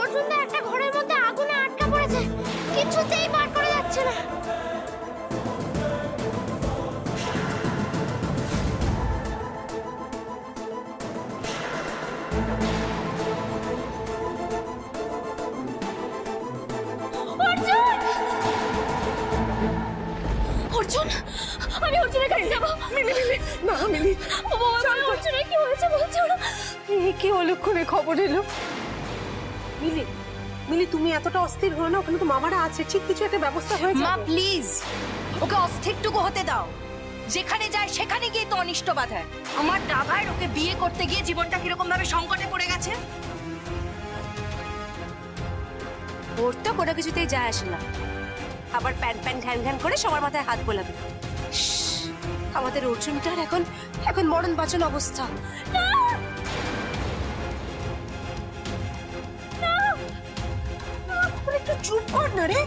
অর্জুনদা একটা ঘরের মধ্যে আগুনে আটকা পড়েছে, কিছুতেই বার করে যাচ্ছে না। অর্জুন, আমি অর্জুনের কাছে যাবো। মিলি মিলি না মিলি, অর্জুনের কি হয়েছে বলছে ওরা? কি অলক্ষণে খবর এলো। মিলি মিলি তুমি এতটা অস্থির হও না, ওখানে তো মামারা আছে, ঠিক কিছু একটা ব্যবস্থা হয়ে যাবে। মা প্লিজ ওকে অস্থিরটুকু হতে দাও। যেখানে যায় সেখানে গিয়ে তো অনিষ্ট বাঁধায়। আমার দাদার ওকে বিয়ে করতে গিয়ে জীবনটা কিরকম ভাবে সংকটে পড়ে গেছে। ওর তো কোনো কিছুতেই যায় আসে না, আবার প্যান প্যান ঘ্যান ঘ্যান করে সবার মাথায় হাত বোলাবে। আমাদের অর্জুনটার এখন এখন মরণ বাঁচন অবস্থা। একটু চুপ কর না রে।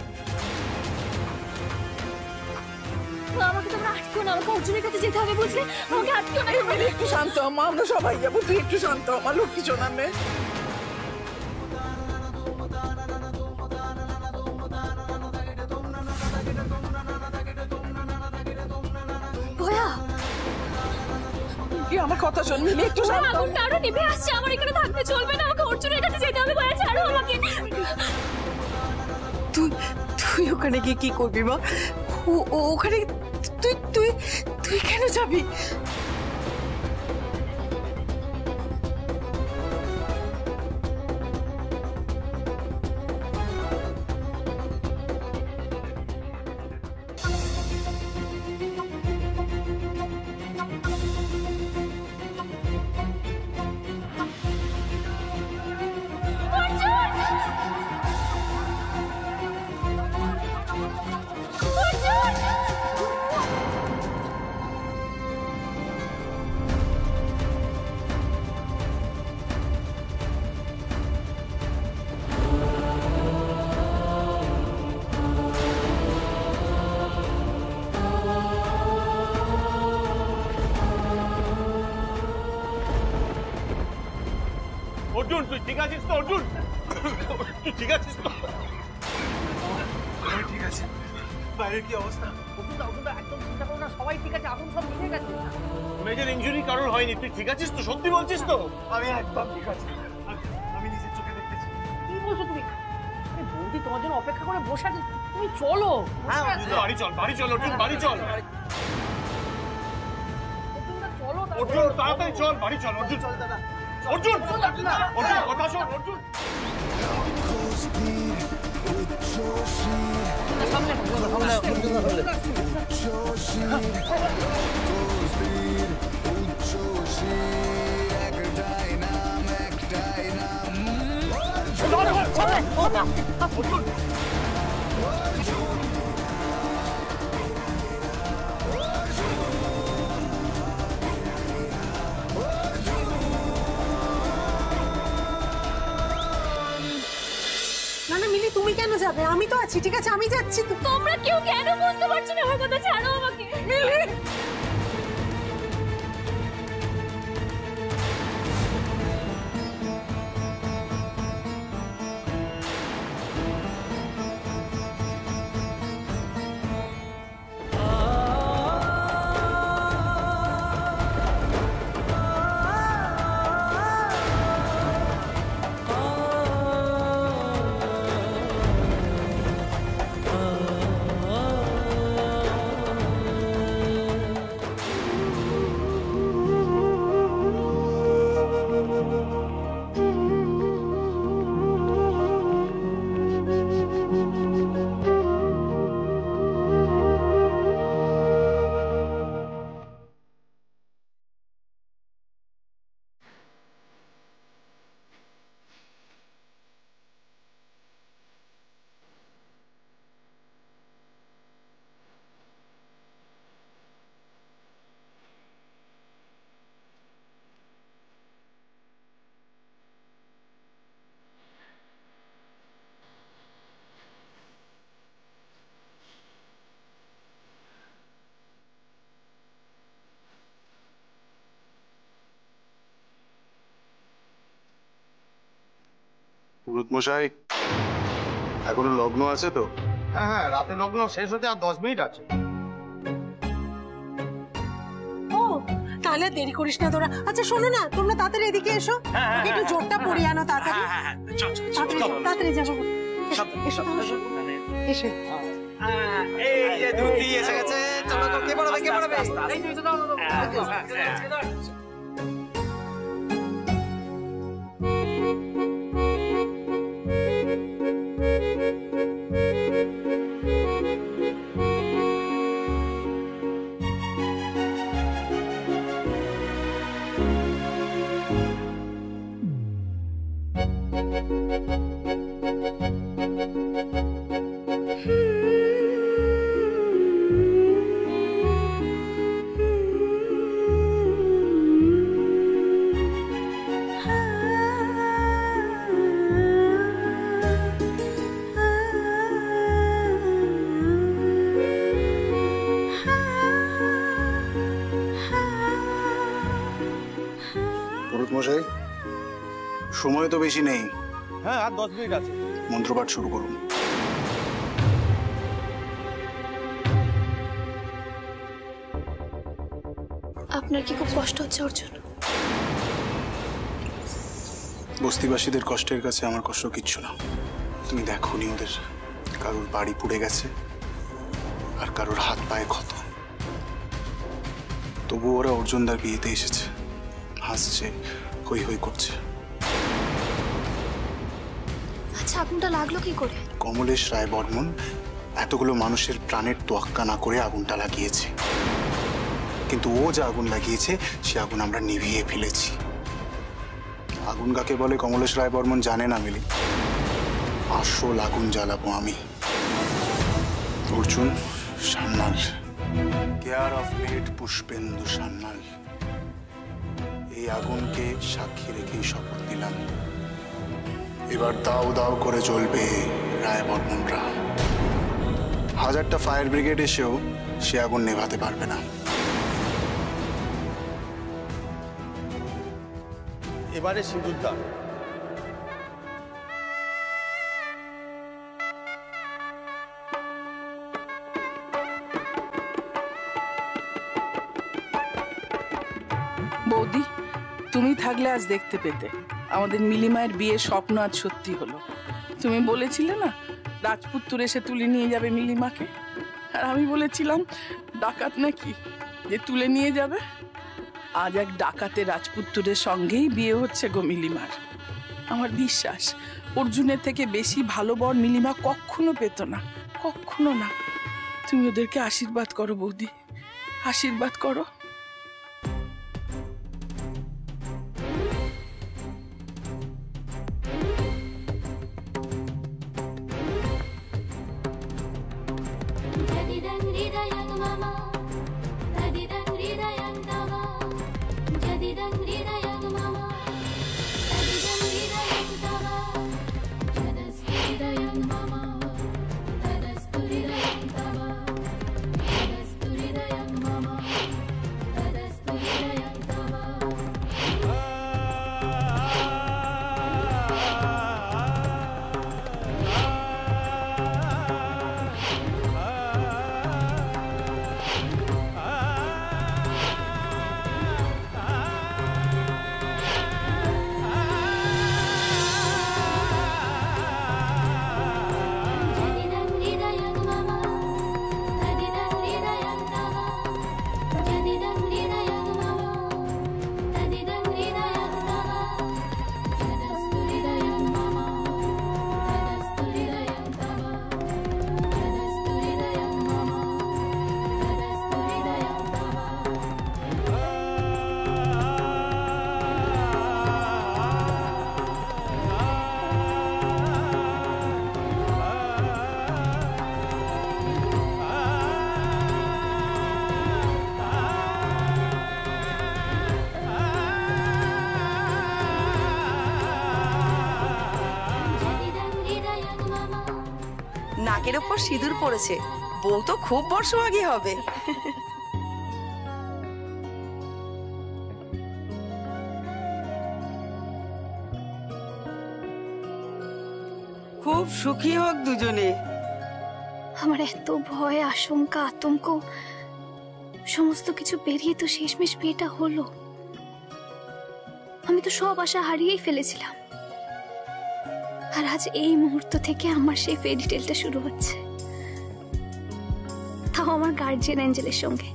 আমাকে তোমরা আটকো না, আমাকে অর্জুনের কাছে যেতে হবে বুঝলে, আমাকে আটকো না। একটু শান্ত মা, আমরা সবাই যাবো, তুই একটু শান্ত আমার লক্ষ্মী সোনা মেয়ে। আমার কথা শোন মিলি, একটু শান্ত। আগুনটা আরো নিভে আসছে, আমার এখানে থাকতে চলবে না, আমাকে অর্জুনের কাছে যেতে হবে। ভয়া ছাড়ো আমাকে। তুই ওখানে গিয়ে কি করবি মা? ওখানে তুই তুই তুই কেন যাবি? অর্জুন তুই ঠিক আছিস তো? অর্জুন তুই ঠিক আছিস তো? ঠিক আছে। বাইরের কি অবস্থা? একদম চিন্তা করো না, সবাই ঠিক আছে, আগুন সব নিভে গেছে। মেজর ইনজুরি কারোর হয়নি, তুই ঠিক আছিস তো? সত্যি বলছিস তো? আমি একদম ঠিক আছি, আমি নিজের চোখে দেখতেছি। কি বলছো তুমি? বৌদি তোমার জন্য অপেক্ষা করে বসে আছে, তুমি চলো। হ্যাঁ বাড়ি চল, বাড়ি চল অর্জুন, বাড়ি চল। চলো অর্জুন তাড়াতাড়ি চল, বাড়ি চল অর্জুন। চল দাদা। অর্জুন অর্জুন কথা শোন অর্জুন। না না মিলি, তুমি কেন যাবে? আমি তো আছি, ঠিক আছে আমি যাচ্ছি। তোমরা কেউ কেন বুঝতে পারছো না আমার কথা? ছাড়ো আমাকে। মিলি পুরোহিত মশাই, এখনো লগ্ন আছে তো? হ্যাঁ হ্যাঁ, রাতে লগ্ন শেষ হতে আর 10 মিনিট আছে। ও তাহলে দেরি করিস না তোরা। আচ্ছা শোনো না, তোমরা তাড়াতাড়ি এদিকে এসো, ওকে একটু জোরটা পরিয়ে আনো তাড়াতাড়ি। তাড়াতাড়ি যাবো। এসো এসো এসো। এই যে ধুতি এসে গেছে, চলো তো, কে পড়াবে কে পড়াবে? পুরোহিত মশাই, সময় তো বেশি নেই। হ্যাঁ, আর 10 মিনিট আছে। মন্ত্রপাঠ শুরু করুন। আপনার কি খুব কষ্ট হচ্ছে অর্জুন? বস্তিবাসীদের কষ্টের কাছে আমার কষ্ট কিচ্ছু না। তুমি দেখো নি, ওদের কারোর বাড়ি পুড়ে গেছে আর কারোর হাত পায়ে ক্ষত। তবু ওরা অর্জুনদার বিয়েতে এসেছে, হাসছে, হই হই করছে। আচ্ছা, আগুনটা লাগলো কি করে? কমলেশ রায় বর্মন এতগুলো মানুষের প্রাণের তোয়াক্কা না করে আগুনটা লাগিয়েছে, কিন্তু ও যে আগুন লাগিয়েছে সে আগুন আমরা নিভিয়ে ফেলেছি। আগুন কাকে বলে কমলেশ রায় বর্মন জানে না মিলি। আসল আগুন জ্বালাবো আমি। Arjun Sanyal, care of made Pushpendu Sanyal, এই আগুনকে সাক্ষী রেখেই শপথ দিলাম, এবার দাও দাও করে জ্বলবে রায় বর্মনরা। 1000টা ফায়ার ব্রিগেড এসেও সে আগুন নেভাতে পারবে না। এবারে সিঁদুরদান। বৌদি, তুমি থাকলে আজ দেখতে পেতে আমাদের মিলিমায়ের বিয়ের স্বপ্ন আজ সত্যি হলো। তুমি বলেছিলে না রাজপুত্তর এসে তুলে নিয়ে যাবে মিলিমাকে, আর আমি বলেছিলাম ডাকাত নাকি যে তুলে নিয়ে যাবে। আজ এক ডাকাতে রাজপুত্তরের সঙ্গেই বিয়ে হচ্ছে গো মিলিমার। আমার বিশ্বাস অর্জুনের থেকে বেশি ভালো বর মিলিমা কখনো পেত না, কখনো না। তুমি ওদেরকে আশীর্বাদ করো বৌদি, আশীর্বাদ করো। নাকের ওপর সিঁদুর পড়েছে, বউ তো খুব বর্ষভাগী হবে। খুব সুখী হোক দুজনে। আমার এত ভয়, আশঙ্কা, আতঙ্ক সমস্ত কিছু পেরিয়ে তো শেষমেশ বিয়েটা হলো। আমি তো সব আশা হারিয়েই ফেলেছিলাম, আর আজ এই মুহূর্ত থেকে আমার সেই ফেরি টেলটা শুরু হচ্ছে, তাও আমার গার্জিয়ান অ্যাঞ্জেলের সঙ্গে।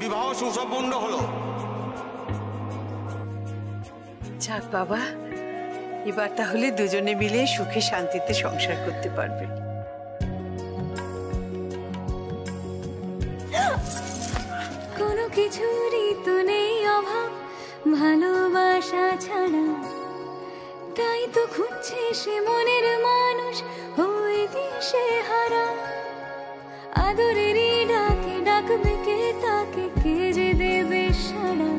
বিবাহ সুসম্পন্ন হলো। যাক বাবা, এবার তাহলে দুজনে মিলে সুখে শান্তিতে সংসার করতে পারবে। কোনো কিছুরই তো নেই অভাব ভালোবাসা ছাড়া, তাই তো খুঁজছে সে মনের মানুষ হয়ে দিশে হারা। আদরেরই ডাকে ডাকবে কে তাকে, কে যে দেবে সাড়া।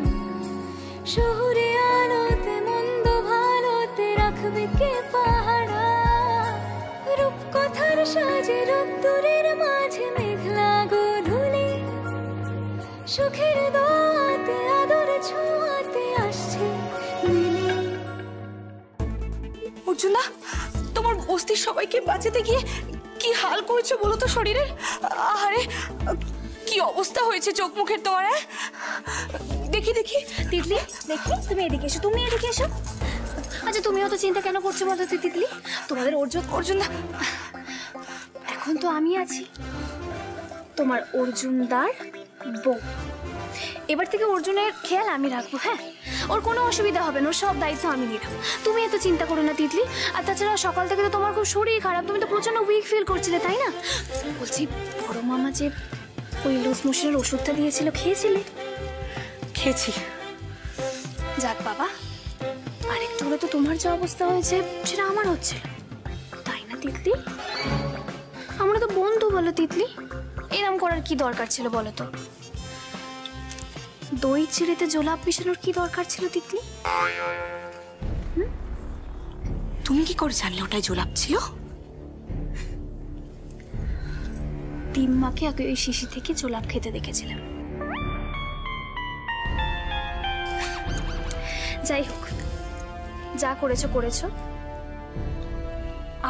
শহুরে আলোতে মন্দ ভালোতে রাখবে কে পাহারা। রূপকথার সাজে রোদ্দুরের মাঝে মেঘলা গোধূলি, সুখের দোয়াতে আদর ছোঁয়াতে আসছে মিলি। অর্জুনা, তোমার বস্তির সবাইকে বাঁচাতে গিয়ে কি হাল করেছো বলো তো শরীরের? আরে কি অবস্থা হয়েছে চোখ মুখের তোমার? দেখি দেখি। তিতলি দেখি, তুমি এদিকে এসো, তুমি এদিকে এসো। আচ্ছা তুমিও তো চিন্তা কেন করছো বলো তো তিতলি? তোমাদের অর্জুন না, এখন তো আমি আছি তোমার অর্জুনদার বউ। এবার থেকে অর্জুনের খেয়াল আমি রাখবো। হ্যাঁ, ওর কোনো অসুবিধা হবে না, ওর সব দায়িত্ব আমি নিলাম। তুমি এত চিন্তা করো না তিতলি। আর তাছাড়া সকাল থেকে তো তোমার খুব শরীর খারাপ, তুমি তো প্রচন্ড উইক ফিল করছিলে, তাই না? বলছি বড় মামা যে ওই লুজ মোশনের ওষুধটা দিয়েছিল, খেয়েছিলে? খেয়েছি। যাক বাবা, আরেকটু হলে তো তোমার যে অবস্থা হয়েছে সেটা আমার হচ্ছে, তাই না তিতলি? আমরা তো বন্ধু বলো তিতলি, এরম করার কি দরকার ছিল বলো তো? দই চিড়েতে জোলাপ মিশানোর কি দরকার ছিল তিতলি? তুমি কি করে জানলে ওটাই জোলাপ ছিল? তিম্মাকে আগে ওই শিশি থেকে জোলাপ খেতে দেখেছিলাম। যাই হোক, যা করেছো করেছো,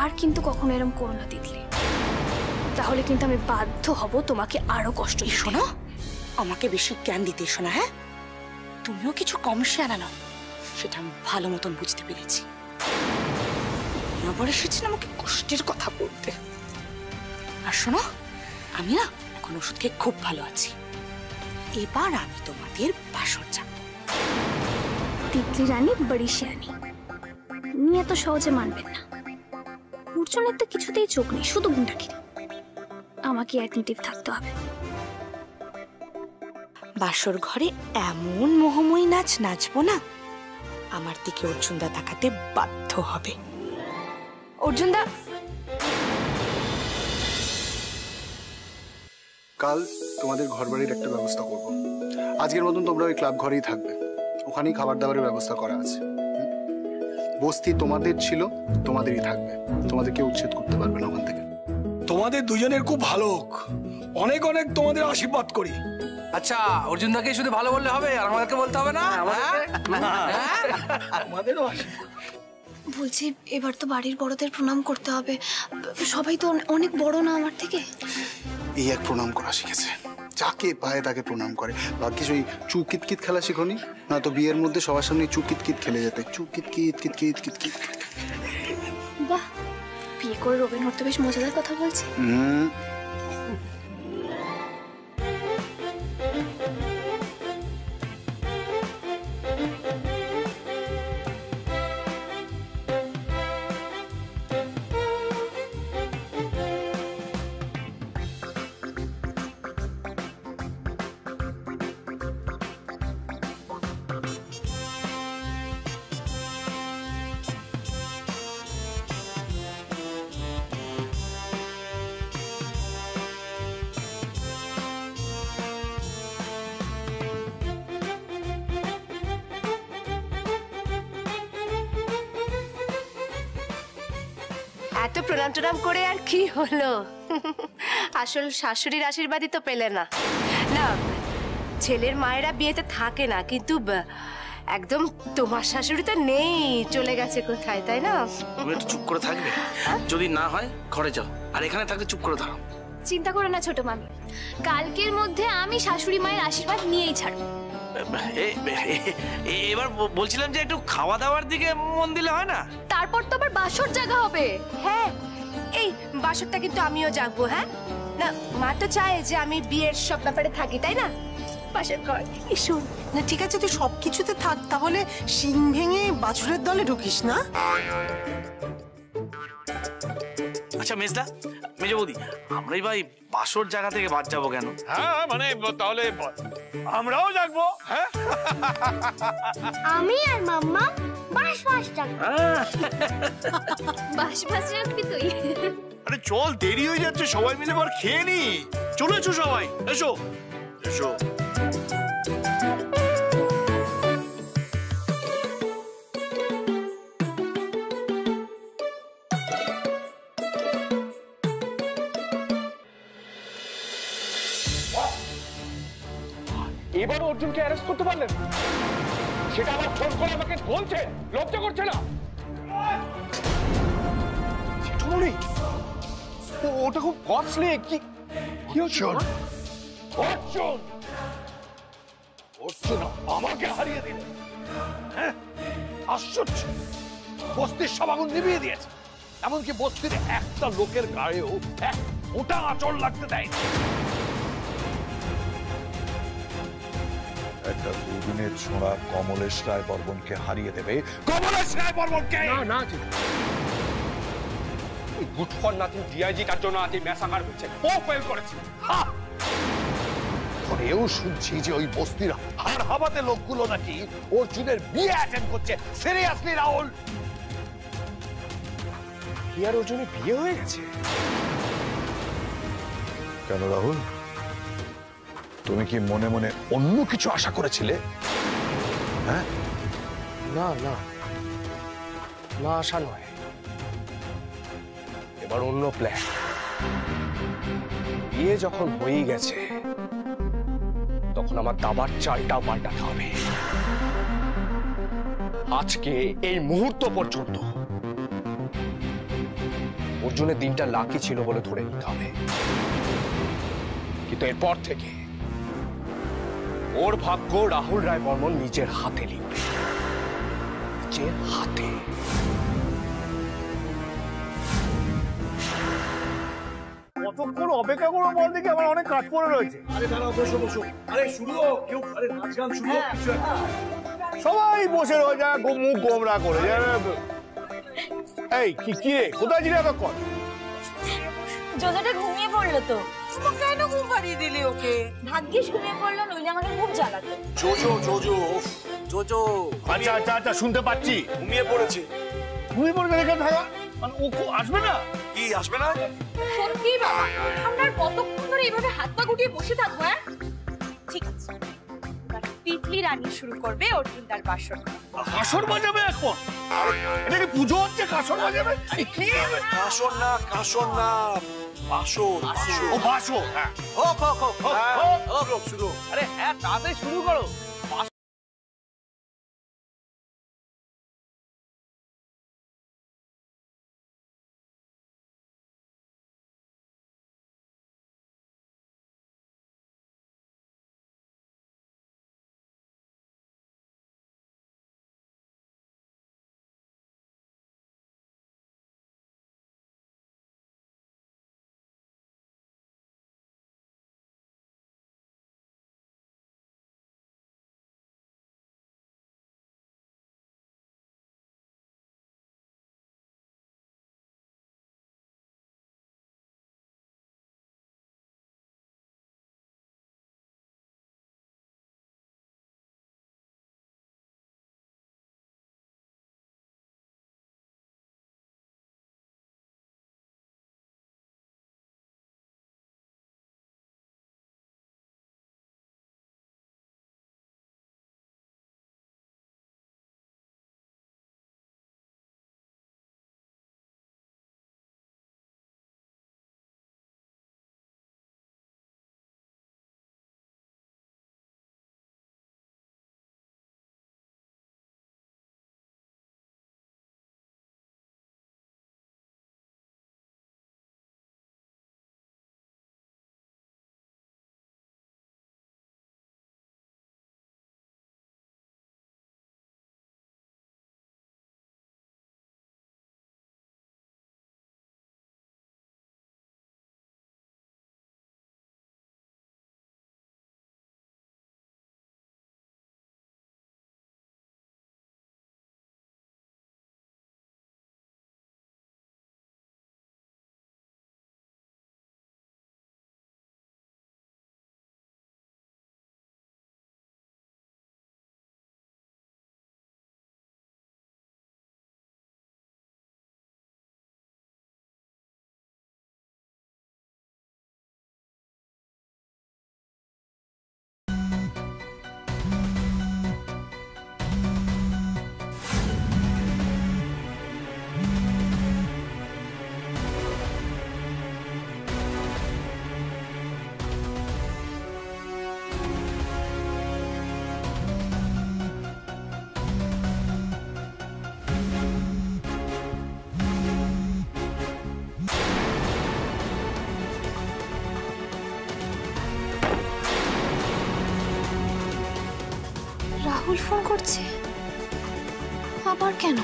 আর কিন্তু কখনো এরম করো না তিতলি, তাহলে কিন্তু আমি বাধ্য হব তোমাকে আরো কষ্ট দিতে। শোনো, আমাকে বেশি জ্ঞান দিতে এসো না। হ্যাঁ, তুমিও কিছু কম শেয়ারা নাও, সেটা আমি ভালো মতন বুঝতে পেরেছি। আবার এসেছেন আমাকে কষ্টের কথা বলতে। আর শোনো, আমি না এখন ওষুধ খেয়ে খুব ভালো আছি। এবার আমি তোমাদের বাসর যাব। তিতলি রানী বড়ি শিয়ানি, উনি এত সহজে মানবেন না। অর্জুনের তো কিছুতেই চোখ নেই, শুধু গুন্ডাগিরি। আমাকে অ্যাটেনটিভ থাকতে হবে। বাসর ঘরে এমন মোহময়ী নাচ নাচবো না, আমার দিকে অর্জুনদা তাকাতে বাধ্য হবে। অর্জুনদা, কাল তোমাদের ঘরবাড়ির একটা ব্যবস্থা করব। আজকের মতন তোমরা ওই ক্লাব ঘরেই থাকবে, ওখানেই খাবার দাবারের ব্যবস্থা করা আছে। বস্তি তোমাদের ছিল, তোমাদেরই থাকবে, তোমাদেরকে উচ্ছেদ করতে পারবে না ওখান থেকে। তোমাদের দুজনের খুব ভালো হোক, অনেক অনেক তোমাদের আশীর্বাদ করি। আচ্ছা, অর্জুনদাকে শুধু ভালো বললে হবে, আর আমাদেরকে বলতে হবে না? আমাদেরও বলছি এবার তো বাড়ির বড়দের প্রণাম করতে হবে, সবাই তো অনেক বড় না আমার থেকে। এই এক প্রণাম করা শিখেছে, যাকে পায় তাকে প্রণাম করে। ভাগ্যিস ওই চু কিতকিত খেলা শিখনি, না তো বিয়ের মধ্যে সবার সামনে চু কিতকিত খেলে যেতে। চু কিতকিত কিতকিত কিতকিত। বাহ, বিয়ে করে রবিন হতে বেশ মজাদার কথা বলছে। এত প্রণাম টনাম করে আর কি হলো? আসল শাশুড়ির আশীর্বাদই তো পেলে না। না, ছেলের মায়েরা বিয়েতে থাকে না, কিন্তু একদম তোমার শাশুড়ি তো নেই, চলে গেছে কোথায়, তাই না? তুমি একটু চুপ করে থাকবে, যদি না হয় ঘরে যাও, আর এখানে থাকলে চুপ করে থাকো। চিন্তা করো না ছোট মামি, কালকের মধ্যে আমি শাশুড়ি মায়ের আশীর্বাদ নিয়েই ছাড়বো। এবার বলছিলাম যে একটু খাওয়া দাওয়ার দিকে মন দিলে হয় না? তারপর তো আবার বাসর জায়গা হবে। হ্যাঁ, এই বাসরটা কিন্তু আমিও জাগবো। হ্যাঁ না, মা তো চায় যে আমি বিয়ের সব ব্যাপারে থাকি, তাই না? বাসর ঘর শোন না, ঠিক আছে তুই সবকিছুতে থাক, তাহলে শিং ভেঙে বাছুরের দলে ঢুকিস না। আচ্ছা মেজদা, মেজো বৌদি, আমরাই ভাই বাসর জায়গা থেকে বাদ যাবো কেন? হ্যাঁ মানে তাহলে আমরাও জাগবো। হ্যাঁ আমি আর মাম্মা বাস জাগবো। বাস রাখবি তুই? আরে চল, দেরি হয়ে যাচ্ছে, সবাই মিলে এবার খেয়ে নি। চলে এসো সবাই, এসো এসো। এবার অর্জুনকে অ্যারেস্ট করতে পারলেন? সেটা আমার ফোন করে আমাকে বলছে, লজ্জা করছে না? চিঠুমণি, ওটা খুব কস্টলি। কি হচ্ছে? অর্জুন, অর্জুন আমাকে হারিয়ে দিল। হ্যাঁ, আশ্চর্য। বস্তির সব আগুন নিভিয়ে দিয়েছে, এমনকি বস্তির একটা লোকের গায়েও এক মোটা আঁচড় লাগতে দেয়নি। একটা দুদিনের ছোঁড়া কমলেশ রায় বর্মনকে হারিয়ে দেবে। কমলেশ রায় বর্মনকে না গুড ফর নাথিং ডিআইজি তার জন্য আজ ম্যাসাকার হচ্ছে, ও ফেল করেছে। পরেও শুনছি যে ওই বস্তির হাড় হাবাতে লোকগুলো নাকি অর্জুনের বিয়ে অ্যাটেন্ড করছে। সিরিয়াসলি রাহুল? কি আর অর্জুনের বিয়ে হয়ে গেছে? কেন রাহুল, তুমি কি মনে মনে অন্য কিছু আশা করেছিলে? হ্যাঁ, না না না, আশা নয়, এবার অন্য প্ল্যান। বিয়ে যখন হয়েই গেছে, তখন আমার দাবার চালটাও পাল্টাতে হবে। আজকে এই মুহূর্ত পর্যন্ত অর্জুনের দিনটা লাকি ছিল বলে ধরে নিতে হবে, কিন্তু এরপর থেকে ওর ভাগ্য রাহুল রায় বর্মন নিজের হাতে লিখবে, নিজের হাতে। কতক্ষণ অপেক্ষা করবো বল দেখি, আমার অনেক কাজ পড়ে রয়েছে। আরে দাঁড়াও, বসো বসো। আরে শুরু হোক, কেউ আরে নাচ গান শুরু হোক, কিছু একটা। সবাই বসে রয়েছে মুখ গোমরা করে। এই কি রে, কোথায় ছিলি এতক্ষণ? জোজোটা ঘুমিয়ে পড়লো তো। কেন ঘুম পাড়িয়ে দিলি ওকে? ভাগ্যিস ঘুমিয়ে পড়লো, নইলে আমাকে খুব জ্বালাতো। জোজো। আচ্ছা আচ্ছা আচ্ছা, শুনতে পাচ্ছি ঘুমিয়ে পড়েছে। ঘুমিয়ে পড়ে এখানে থাকা মানে ও আসবে না? কি আসবে না? সত্যি বাবা, আমরা আর কতক্ষণ ধরে এইভাবে হাত পা গুটিয়ে বসে থাকবো? হ্যাঁ ঠিক আছে, এবার তিতলি রানী শুরু করবে অর্জুন তার বাসর। কাসর বাজাবে এখন? এটা কি পুজো হচ্ছে? কাসর বাজাবে? কি কাসর না, বাসর। ও বাসর। হ্যাঁ, হোক হোক হোক হোক, শুরু। আরে হ্যাঁ, তাড়াতাড়ি শুরু করো। রাহুল ফোন করছে আবার কেন?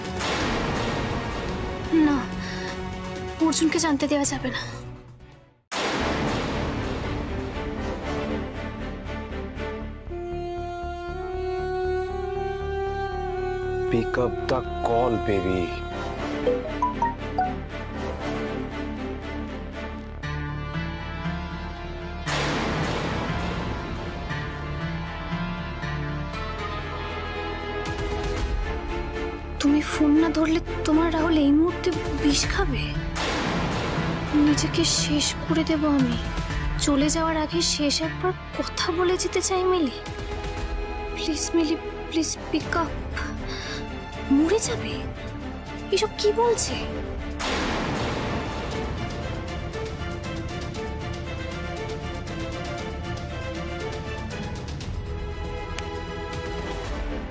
না, অর্জুনকে জানতে দেওয়া যাবে না। Pick up the call, baby. তুমি ফোন না ধরলে তোমার রাহুল এই মুহূর্তে বিষ খাবে। নিজেকে শেষ করে দেব আমি। চলে যাওয়ার আগে শেষ একবার কথা বলে যেতে চাই Mili. Please Mili, please pick up. মরে যাবে? এসব কি বলছে?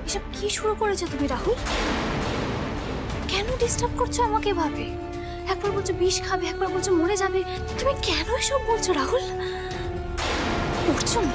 এসব কি শুরু করেছো তুমি রাহুল? কেন ডিস্টার্ব করছো আমাকে ভাবে? একবার বলছো বিষ খাবে, একবার বলছো মরে যাবে। তুমি কেন এসব বলছো রাহুল? অর্জুন,